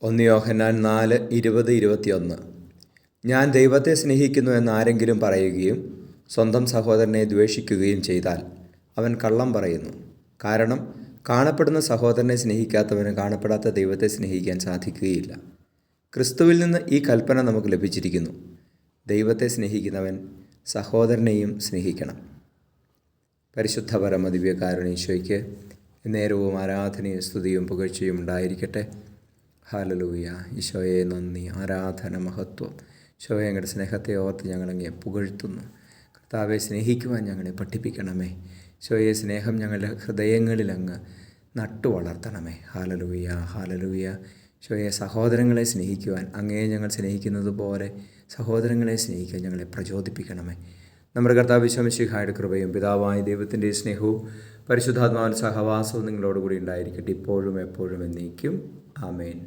1 യോഹന്നാൻ 4:20-21. ഞാൻ ദൈവത്തെ സ്നേഹിക്കുന്നു എന്ന് ആരെങ്കിലും പറയുകയും സ്വന്തം സഹോദരനെ ദ്വേഷിക്കുകയും ചെയ്താൽ അവൻ കള്ളം പറയുന്നു. കാരണം കാണപ്പെടുന്ന സഹോദരനെ സ്നേഹിക്കാത്തവന് കാണപ്പെടാത്ത ദൈവത്തെ സ്നേഹിക്കാൻ സാധിക്കുകയില്ല. ക്രിസ്തുവിൽ നിന്ന് ഈ കൽപ്പന നമുക്ക് ലഭിച്ചിരിക്കുന്നു: ദൈവത്തെ സ്നേഹിക്കുന്നവൻ സഹോദരനെയും സ്നേഹിക്കണം. പരിശുദ്ധ പരമ ദിവ്യകാരുണ്യ നേരവും ആരാധനയും സ്തുതിയും പുകഴ്ചയും ഉണ്ടായിരിക്കട്ടെ. ഹല്ലേലൂയ. ഈശോയെ നന്ദി, ആരാധന, മഹത്വം. ഈശോയെ ഞങ്ങളുടെ സ്നേഹത്തെ ഓർത്ത് ഞങ്ങളങ്ങേ പുകഴ്ത്തുന്നു. കർത്താവെ, സ്നേഹിക്കുവാൻ ഞങ്ങളെ പഠിപ്പിക്കണമേ. ഈശോയെ, സ്നേഹം ഞങ്ങളുടെ ഹൃദയങ്ങളിൽ അങ്ങ് നട്ടു വളർത്തണമേ. Hallelujah, hallelujah. ഈശോയെ, സഹോദരങ്ങളെ സ്നേഹിക്കുവാൻ അങ്ങേ ഞങ്ങൾ സ്നേഹിക്കുന്നത് പോലെ സഹോദരങ്ങളെ സ്നേഹിക്കാൻ ഞങ്ങളെ പ്രചോദിപ്പിക്കണമേ. നമ്മുടെ കർത്താവ് ഈശോ മിശിഹായുടെ കൃപയും പിതാവായ ദൈവത്തിൻ്റെ സ്നേഹവും പരിശുദ്ധാത്മാവിൻ്റെ സഹവാസവും നിങ്ങളോടുകൂടി ഉണ്ടായിരിക്കട്ടെ, ഇപ്പോഴും എപ്പോഴും എന്നേക്കും. ആമേൻ.